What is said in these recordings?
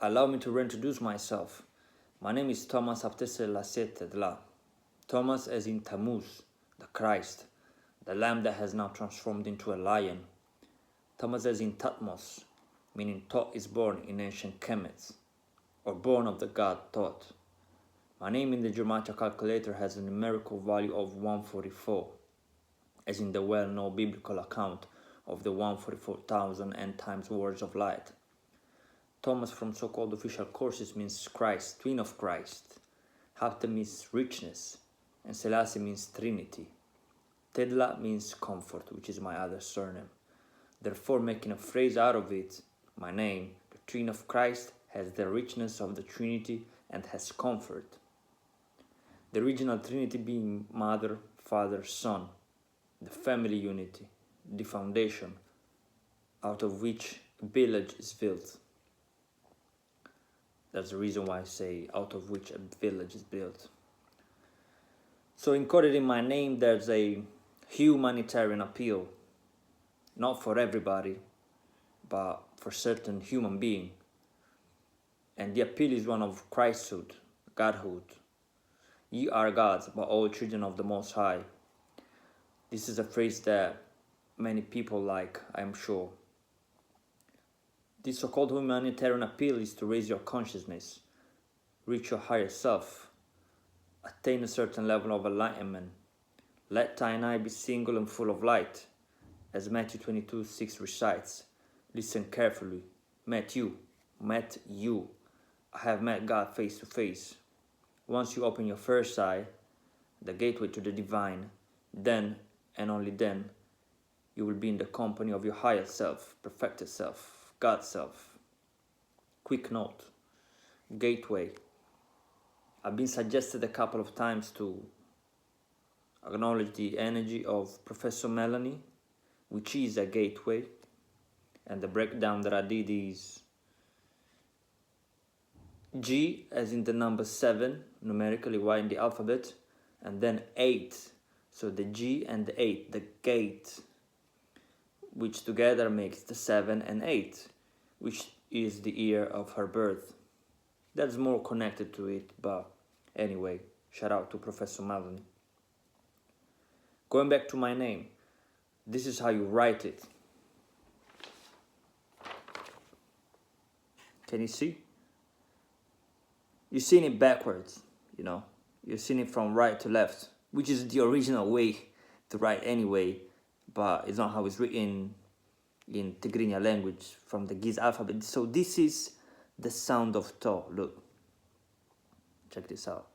Allow me to reintroduce myself. My name is Thomas Abdesselassetedla. Thomas as in Tammuz, the Christ, the lamb that has now transformed into a lion. Thomas as in Tatmos, meaning Thoth is born in ancient Kemet, or born of the god Thoth. My name in the Gematria calculator has a numerical value of 144, as in the well-known biblical account of the 144,000 end times words of light. Thomas from so-called official courses means Christ, twin of Christ. Hapta means richness, and Selassie means Trinity. Tedla means comfort, which is my other surname. Therefore, making a phrase out of it, my name, the twin of Christ, has the richness of the Trinity and has comfort. The original Trinity being Mother, Father, Son, the family unity, the foundation, out of which a village is built. That's the reason why I say out of which a village is built. So encoded in my name, there's a humanitarian appeal, not for everybody, but for certain human being. And the appeal is one of Christhood, Godhood. Ye are gods, but all children of the Most High. This is a phrase that many people like, I am sure. This so-called humanitarian appeal is to raise your consciousness, reach your higher self, attain a certain level of enlightenment. Let thine eye be single and full of light, as Matthew 22:6 recites. Listen carefully. Met you. I have met God face to face. Once you open your first eye, the gateway to the divine, then and only then, you will be in the company of your higher self, perfected self, God self. Quick note, gateway. I've been suggested a couple of times to acknowledge the energy of Professor Melanie, which is a gateway, and the breakdown that I did is G as in the number 7, numerically Y in the alphabet, and then 8. So the G and the 8, the gate, which together makes the 7 and 8, which is the year of her birth. That's more connected to it, but anyway, shout out to Professor Melanie. Going back to my name, this is how you write it. Can you see? You're seeing it backwards, you know. You're seeing it from right to left, which is the original way to write anyway, but it's not how it's written in Tigrinya language from the Giz alphabet. So this is the sound of To. Look, check this out.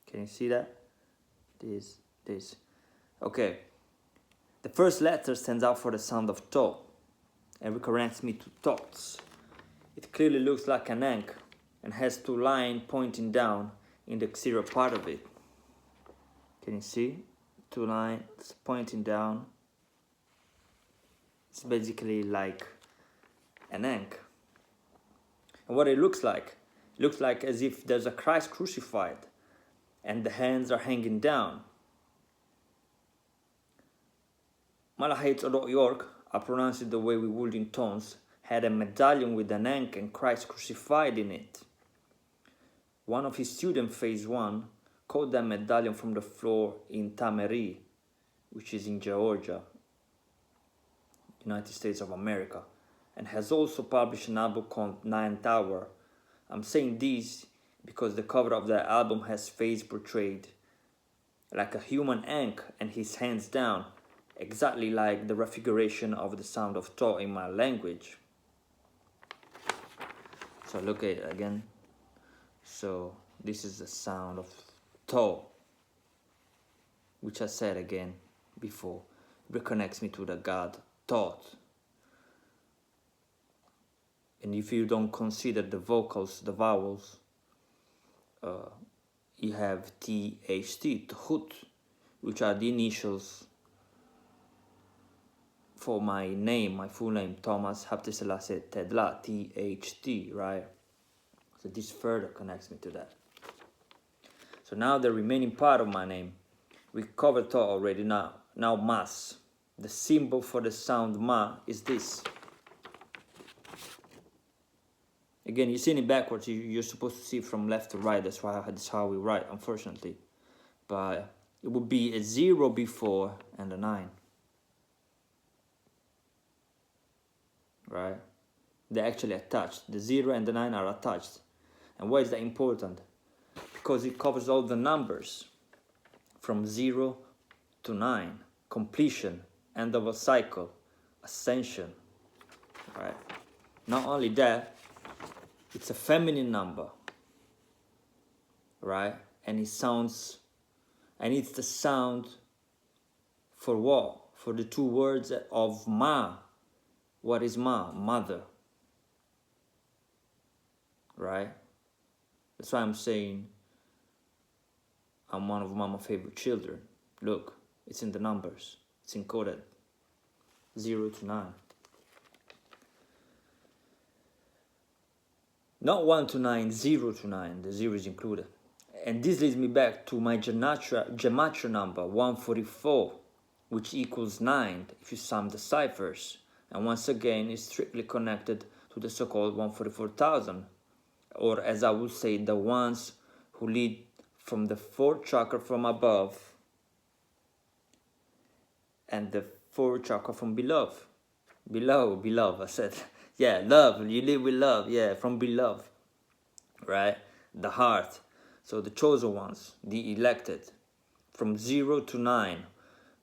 Can you see that? This. Okay. The first letter stands out for the sound of To and reconnects me to thoughts. It clearly looks like an ankh and has 2 lines pointing down in the exterior part of it. Can you see? 2 lines pointing down. It's basically like an ankh. And what it looks like as if there's a Christ crucified and the hands are hanging down. Malahite.York, I pronounce it the way we would in tones, had a medallion with an ankh and Christ crucified in it. One of his students, phase 1, caught that medallion from the floor in Tameri, which is in Georgia, United States of America, and has also published an album called 9ETHER. I'm saying this because the cover of that album has face portrayed like a human ankh and his hands down, exactly like the refiguration of the sound of To in my language. So look at it again. So this is the sound of To, which I said again before, reconnects me to the God Thoth. And if you don't consider the vocals, the vowels, you have THT, Thut, which are the initials for my name, my full name, Thomas Abdesselassetedla, THT, right? So this further connects me to that. So now the remaining part of my name, we covered To already. Now Mas. The symbol for the sound Ma is this. Again, you're seeing it backwards. You're supposed to see it from left to right. That's how we write, unfortunately. But it would be a 0 before and a 9. Right? They're actually attached. The 0 and the 9 are attached. And why is that important? Because it covers all the numbers from 0 to 9. Completion, end of a cycle, ascension. Right? Not only that, it's a feminine number. Right? And it's the sound for what? For the two words of Ma. What is Ma? Mother. Right? That's why I'm saying I'm one of Mama's favorite children. Look, it's in the numbers. It's encoded. 0 to 9. Not 1 to 9, 0 to 9. The 0 is included. And this leads me back to my gematria number, 144, which equals 9 if you sum the ciphers. And once again, it's strictly connected to the so-called 144,000. Or as I would say, the ones who lead from the 4th chakra from above and the 4th chakra from below. Below, I said. Yeah, love, you live with love, yeah, from below, right? The heart. So the chosen ones, the elected, from 0 to 9.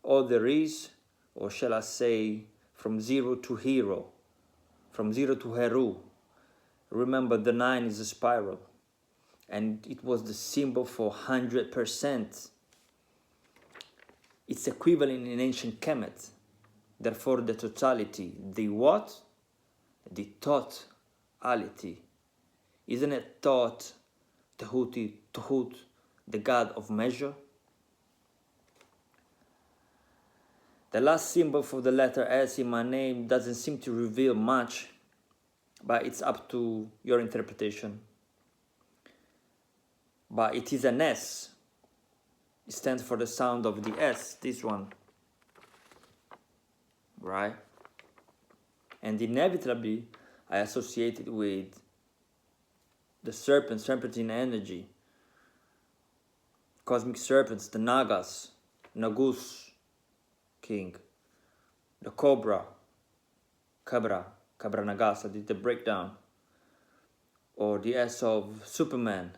All there is, or shall I say, from 0 to hero, from 0 to Heru. Remember, the 9 is a spiral, and it was the symbol for 100%. It's equivalent in ancient Kemet. Therefore, the totality, the what? The totality. Isn't it thought, Tuhut, the god of measure? The last symbol for the letter S in my name doesn't seem to reveal much, but it's up to your interpretation. But it is an S. It stands for the sound of the S, this one. Right? And inevitably, I associate it with the serpentine energy. Cosmic serpents, the Nagas, Nagus king, the Cabra Nagas, I did the breakdown, or the S of Superman.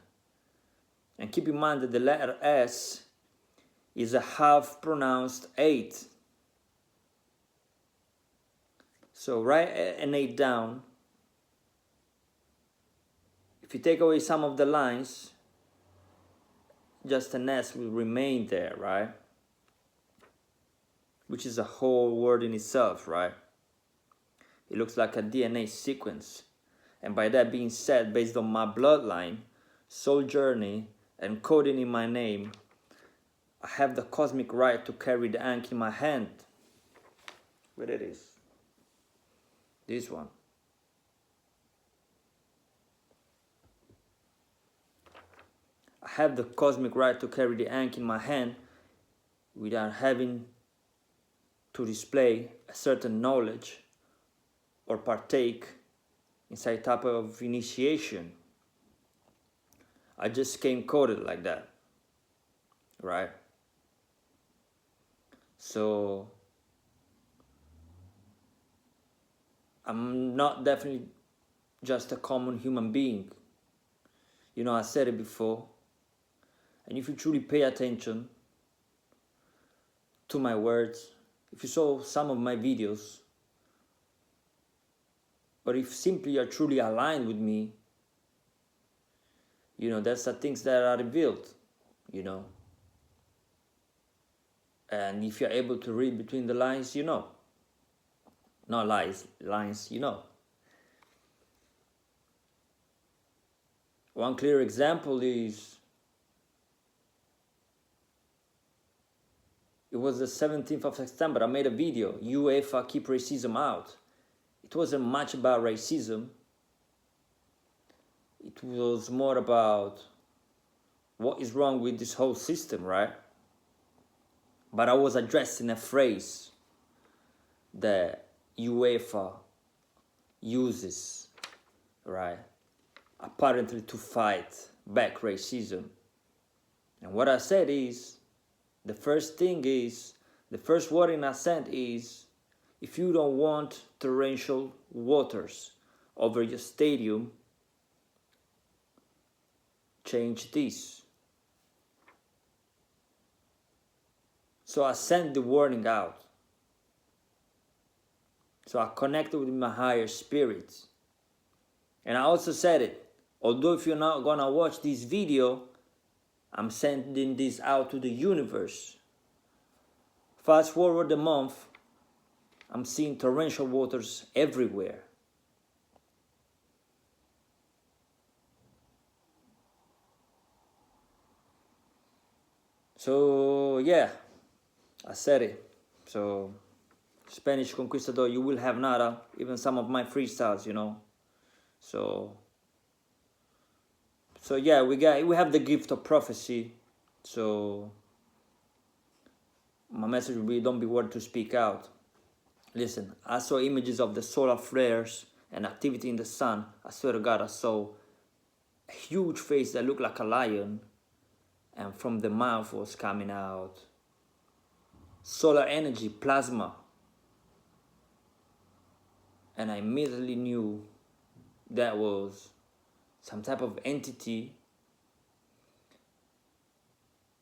And keep in mind that the letter S is a half pronounced 8. So write an 8 down. If you take away some of the lines, just an S will remain there, right? Which is a whole word in itself, right? It looks like a DNA sequence. And by that being said, based on my bloodline, soul journey, and coding in my name, I have the cosmic right to carry the ankh in my hand. Where it is? This one. I have the cosmic right to carry the ankh in my hand without having to display a certain knowledge or partake in some type of initiation. I just came coded like that, right? So I'm not definitely just a common human being. You know, I said it before. And if you truly pay attention to my words, if you saw some of my videos, or if simply you're truly aligned with me, you know, that's the things that are revealed, you know. And if you're able to read between the lines, you know. Not lines, you know. One clear example is, it was the 17th of September, I made a video, UEFA Keep Racism Out. It wasn't much about racism. It was more about what is wrong with this whole system, right? But I was addressing a phrase that UEFA uses, right? apparently to fight back racism. And what I said is, the first warning I sent is, if you don't want torrential waters over your stadium, change this. So I sent the warning out. So I connected with my higher spirits. And I also said it, although if you're not gonna watch this video, I'm sending this out to the universe. Fast forward a month, I'm seeing torrential waters everywhere. So yeah, I said it. So Spanish Conquistador, you will have nada, even some of my freestyles, you know. So yeah, we have the gift of prophecy. So my message will be, don't be worried to speak out. Listen, I saw images of the solar flares and activity in the sun. I swear to God, I saw a huge face that looked like a lion, and from the mouth was coming out solar energy, plasma. And I immediately knew that was some type of entity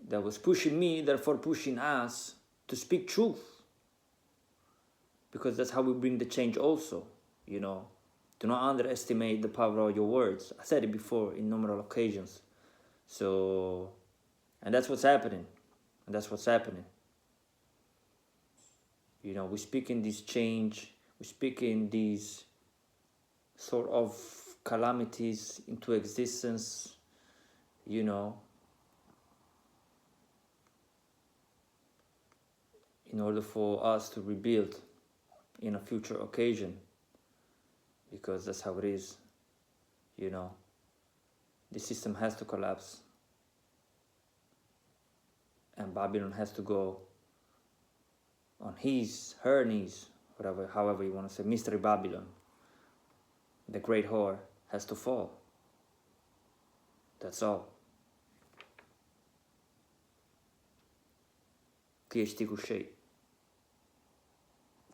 that was pushing me, therefore pushing us to speak truth. Because that's how we bring the change also, you know. Do not underestimate the power of your words. I said it before in numerous occasions. So, and that's what's happening. And that's what's happening. You know, we speak in this change. We speak in these sort of calamities into existence, you know, in order for us to rebuild in a future occasion, because that's how it is, you know. The system has to collapse, and Babylon has to go on her knees, however you want to say, Mystery Babylon. The great whore has to fall. That's all. Că ești cu șei.